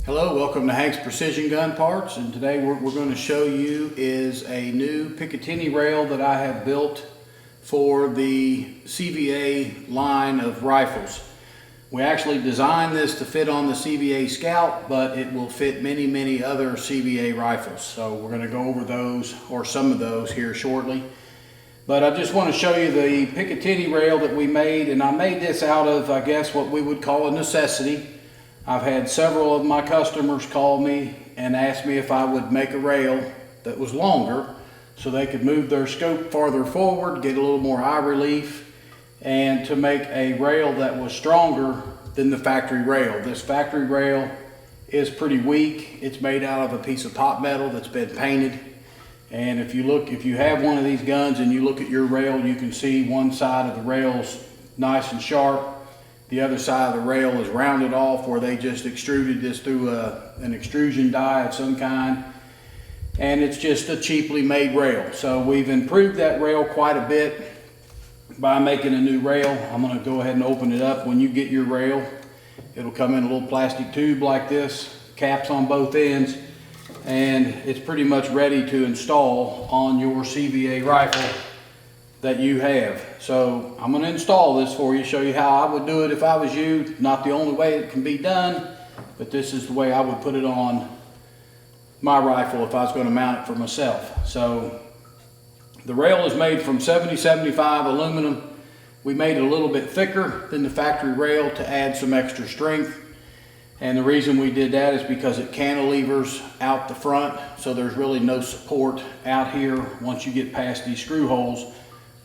Hello, welcome to Hank's Precision Gun Parts, and today what we're going to show you is a new Picatinny rail that I have built for the CVA line of rifles. We actually designed this to fit on the CVA Scout, but it will fit many other CVA rifles. So we're going to go over those, or some of those, here shortly. But I just want to show you the Picatinny rail that we made, and I made this out of, I guess, what we would call a necessity. I've had several of my customers call me and ask me if I would make a rail that was longer so they could move their scope farther forward, get a little more eye relief, and to make a rail that was stronger than the factory rail. This factory rail is pretty weak. It's made out of a piece of pot metal that's been painted. And if you have one of these guns and you look at your rail, you can see one side of the rail's nice and sharp. The other side of the rail is rounded off where they just extruded this through an extrusion die of some kind. And it's just a cheaply made rail. So we've improved that rail quite a bit by making a new rail. I'm going to go ahead and open it up. When you get your rail, it'll come in a little plastic tube like this, caps on both ends, and it's pretty much ready to install on your CVA rifle that you have. So I'm going to install this for you, show you how I would do it if I was you. Not the only way it can be done, but this is the way I would put it on my rifle if I was going to mount it for myself. So the rail is made from 70-75 aluminum. We made it a little bit thicker than the factory rail to add some extra strength. And the reason we did that is because it cantilevers out the front, so there's really no support out here. Once you get past these screw holes,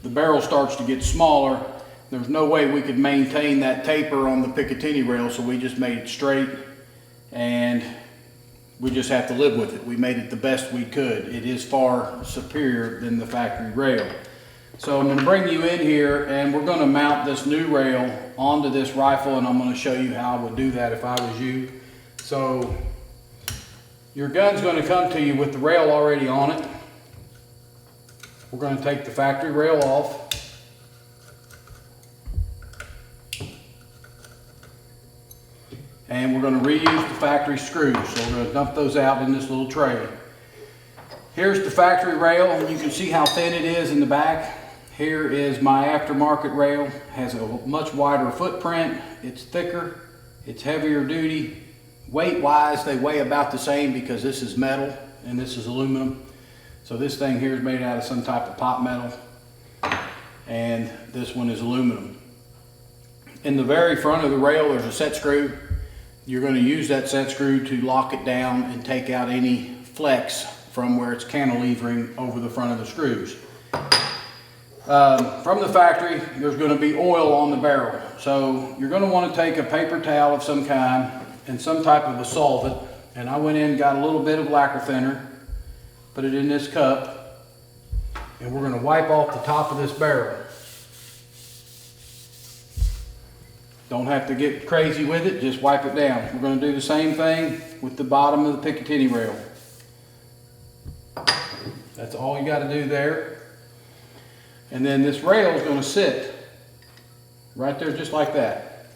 the barrel starts to get smaller. There's no way we could maintain that taper on the Picatinny rail, so we just made it straight, and we just have to live with it. We made it the best we could. It is far superior than the factory rail. So I'm going to bring you in here, and we're going to mount this new rail onto this rifle, and I'm going to show you how I would do that if I was you. So your gun's going to come to you with the rail already on it. We're going to take the factory rail off. And we're going to reuse the factory screws. So we're going to dump those out in this little tray. Here's the factory rail, and you can see how thin it is in the back. Here is my aftermarket rail. It has a much wider footprint. It's thicker. It's heavier duty. Weight-wise, they weigh about the same because this is metal and this is aluminum. So this thing here is made out of some type of pot metal, and this one is aluminum. In the very front of the rail, there's a set screw. You're going to use that set screw to lock it down and take out any flex from where it's cantilevering over the front of the screws. From the factory, there's going to be oil on the barrel. So you're going to want to take a paper towel of some kind and some type of a solvent. And I went in and got a little bit of lacquer thinner, put it in this cup, and we're going to wipe off the top of this barrel. Don't have to get crazy with it, just wipe it down. We're going to do the same thing with the bottom of the Picatinny rail. That's all you got to do there. And then this rail is going to sit right there just like that.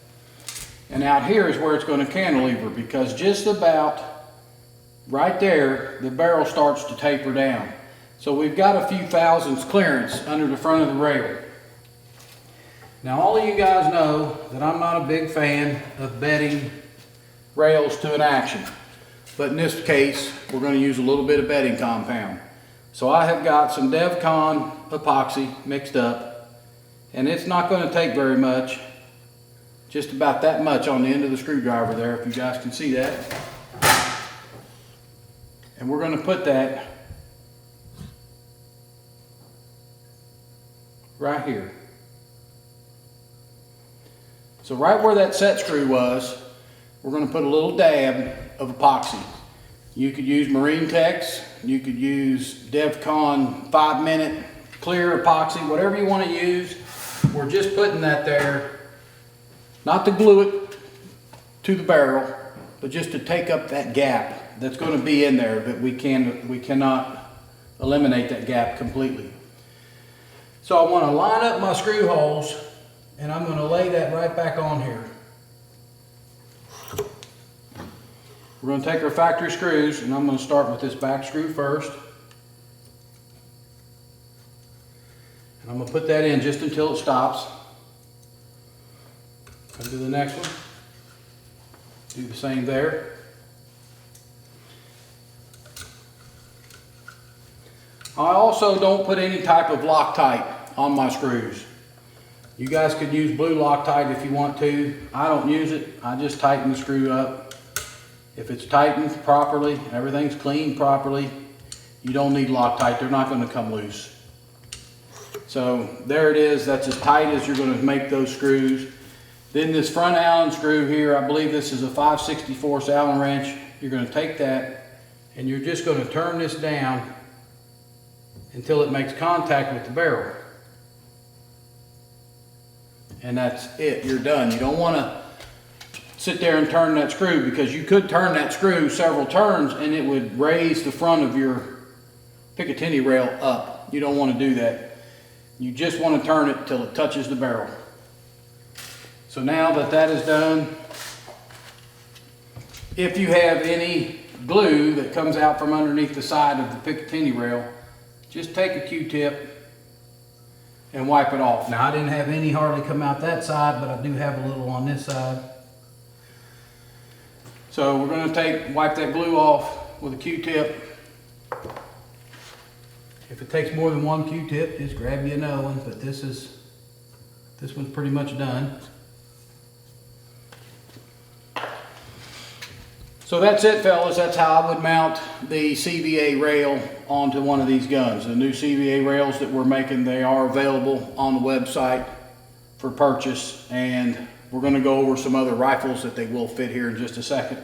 And out here is where it's going to cantilever, because just about right there, the barrel starts to taper down. So we've got a few thousandths clearance under the front of the rail. Now all of you guys know that I'm not a big fan of bedding rails to an action. But in this case, we're going to use a little bit of bedding compound. So I have got some DevCon epoxy mixed up, and it's not going to take very much. Just about that much on the end of the screwdriver there, if you guys can see that. And we're going to put that right here. So right where that set screw was, we're going to put a little dab of epoxy. You could use Marine Tex, you could use DevCon 5-minute clear epoxy, whatever you want to use. We're just putting that there, not to glue it to the barrel, but just to take up that gap that's going to be in there, but we cannot eliminate that gap completely. So I want to line up my screw holes, and I'm going to lay that right back on here. We're going to take our factory screws, and I'm going to start with this back screw first. And I'm going to put that in just until it stops. Come to the next one. Do the same there. I also don't put any type of Loctite on my screws. You guys could use blue Loctite if you want to. I don't use it. I just tighten the screw up. If it's tightened properly, everything's cleaned properly, you don't need Loctite. They're not going to come loose. So there it is. That's as tight as you're going to make those screws. Then this front Allen screw here, I believe this is a 5/64 Allen wrench. You're going to take that and you're just going to turn this down until it makes contact with the barrel. And that's it. You're done. You don't want to sit there and turn that screw, because you could turn that screw several turns and it would raise the front of your Picatinny rail up. You don't want to do that. You just want to turn it till it touches the barrel. So now that that is done, if you have any glue that comes out from underneath the side of the Picatinny rail, just take a Q-tip and wipe it off. Now I didn't have any hardly come out that side, but I do have a little on this side. So we're going to wipe that glue off with a Q-tip. If it takes more than one Q-tip, just grab you another one, but this one's pretty much done. So that's it, fellas. That's how I would mount the CVA rail onto one of these guns. The new CVA rails that we're making, they are available on the website for purchase, and we're going to go over some other rifles that they will fit here in just a second.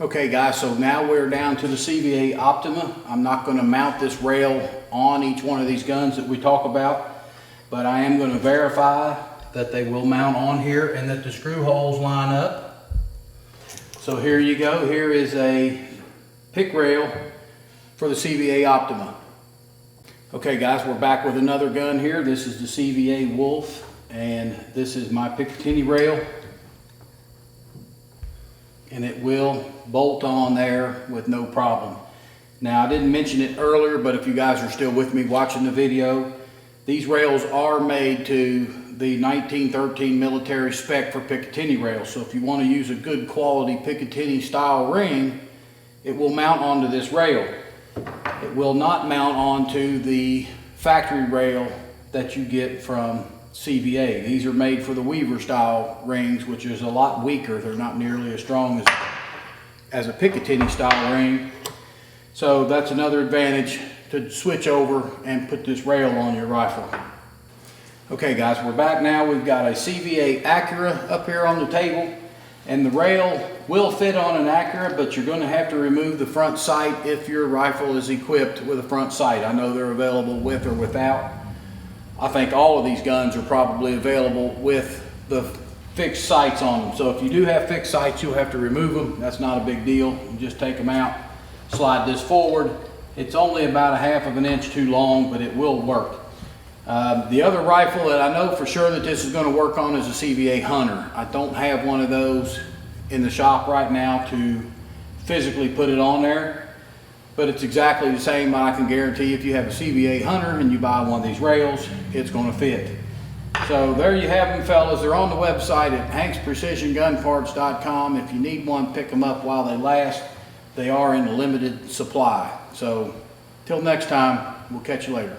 Okay guys, so now we're down to the CVA Optima. I'm not going to mount this rail on each one of these guns that we talk about, but I am going to verify that they will mount on here and that the screw holes line up. So here you go. Here is a pick rail for the CVA Optima. Okay guys, we're back with another gun here. This is the CVA Wolf, and this is my Picatinny rail. And it will bolt on there with no problem. Now I didn't mention it earlier, but if you guys are still with me watching the video, these rails are made to the 1913 military spec for Picatinny rails. So if you want to use a good quality Picatinny style ring, it will mount onto this rail. It will not mount onto the factory rail that you get from CVA. These are made for the Weaver style rings, which is a lot weaker. They're not nearly as strong as a Picatinny style ring. So that's another advantage to switch over and put this rail on your rifle. Okay guys, we're back now. We've got a CVA Acura up here on the table, and the rail will fit on an Acura, but you're going to have to remove the front sight if your rifle is equipped with a front sight. I know they're available with or without. I think all of these guns are probably available with the fixed sights on them. So if you do have fixed sights, you'll have to remove them. That's not a big deal. You just take them out, slide this forward. It's only about 1/2 of an inch too long, but it will work. The other rifle that I know for sure that this is going to work on is a CVA Hunter. I don't have one of those in the shop right now to physically put it on there, but it's exactly the same. I can guarantee if you have a CVA Hunter and you buy one of these rails, it's going to fit. So there you have them, fellas. They're on the website at hanksprecisiongunparts.com. If you need one, pick them up while they last. They are in limited supply. So till next time, we'll catch you later.